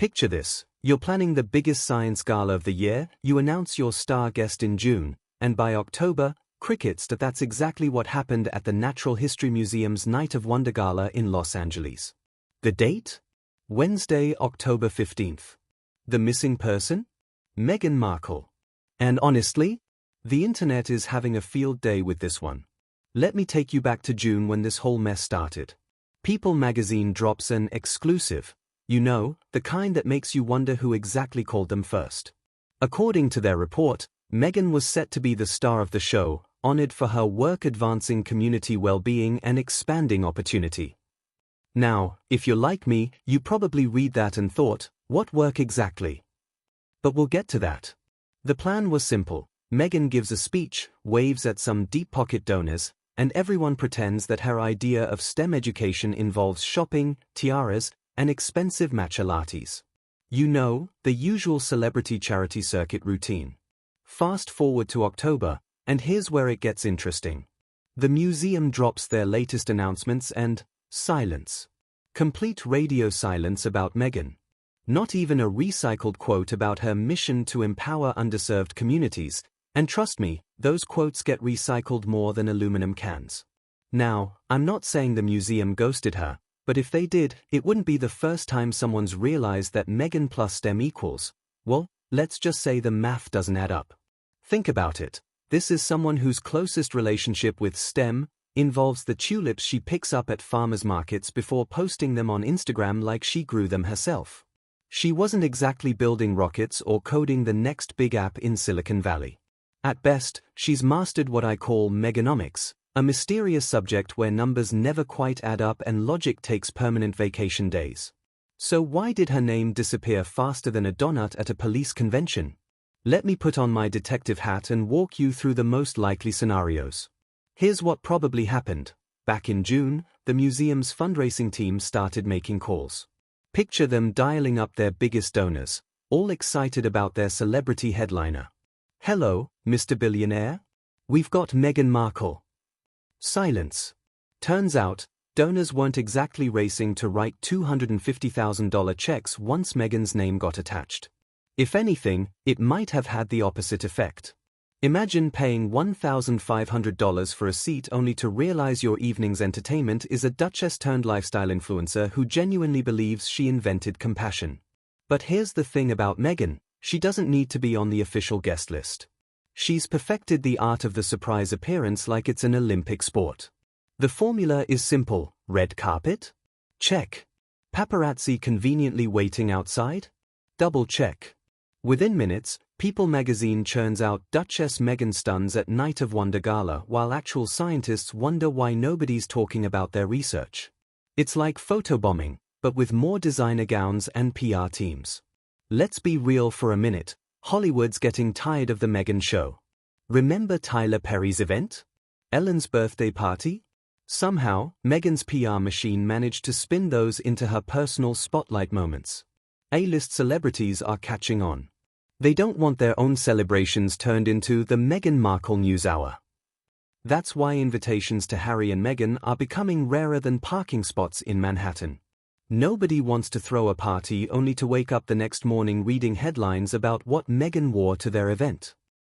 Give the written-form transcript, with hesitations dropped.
Picture this, you're planning the biggest science gala of the year, you announce your star guest in June, and by October, crickets. That's exactly what happened at the Natural History Museum's Night of Wonder Gala in Los Angeles. The date? Wednesday, October 15th. The missing person? Meghan Markle. And honestly, the internet is having a field day with this one. Let me take you back to June when this whole mess started. People magazine drops an exclusive, you know, the kind that makes you wonder who exactly called them first. According to their report, Meghan was set to be the star of the show, honored for her work advancing community well-being and expanding opportunity. Now, if you're like me, you probably read that and thought, what work exactly? But we'll get to that. The plan was simple. Meghan gives a speech, waves at some deep-pocket donors, and everyone pretends that her idea of STEM education involves shopping, tiaras, and expensive matcha lattes. You know, the usual celebrity charity circuit routine. Fast forward to October, and here's where it gets interesting. The museum drops their latest announcements and silence. Complete radio silence about Meghan. Not even a recycled quote about her mission to empower underserved communities, and trust me, those quotes get recycled more than aluminum cans. Now, I'm not saying the museum ghosted her, but if they did, it wouldn't be the first time someone's realized that Meghan plus STEM equals, well, let's just say the math doesn't add up. Think about it. This is someone whose closest relationship with STEM involves the tulips she picks up at farmers markets before posting them on Instagram like she grew them herself. She wasn't exactly building rockets or coding the next big app in Silicon Valley. At best, she's mastered what I call Meghanomics, a mysterious subject where numbers never quite add up and logic takes permanent vacation days. So why did her name disappear faster than a donut at a police convention? Let me put on my detective hat and walk you through the most likely scenarios. Here's what probably happened. Back in June, the museum's fundraising team started making calls. Picture them dialing up their biggest donors, all excited about their celebrity headliner. Hello, Mr. Billionaire? We've got Meghan Markle. Silence. Turns out, donors weren't exactly racing to write $250,000 checks once Meghan's name got attached. If anything, it might have had the opposite effect. Imagine paying $1,500 for a seat only to realize your evening's entertainment is a Duchess-turned-lifestyle influencer who genuinely believes she invented compassion. But here's the thing about Meghan, she doesn't need to be on the official guest list. She's perfected the art of the surprise appearance like it's an Olympic sport. The formula is simple: red carpet? Check. Paparazzi conveniently waiting outside? Double check. Within minutes, People magazine churns out Duchess Meghan stuns at Night of Wonder Gala while actual scientists wonder why nobody's talking about their research. It's like photobombing, but with more designer gowns and PR teams. Let's be real for a minute, Hollywood's getting tired of the Meghan show. Remember Tyler Perry's event? Ellen's birthday party? Somehow, Meghan's PR machine managed to spin those into her personal spotlight moments. A-list celebrities are catching on. They don't want their own celebrations turned into the Meghan Markle News Hour. That's why invitations to Harry and Meghan are becoming rarer than parking spots in Manhattan. Nobody wants to throw a party only to wake up the next morning reading headlines about what Meghan wore to their event.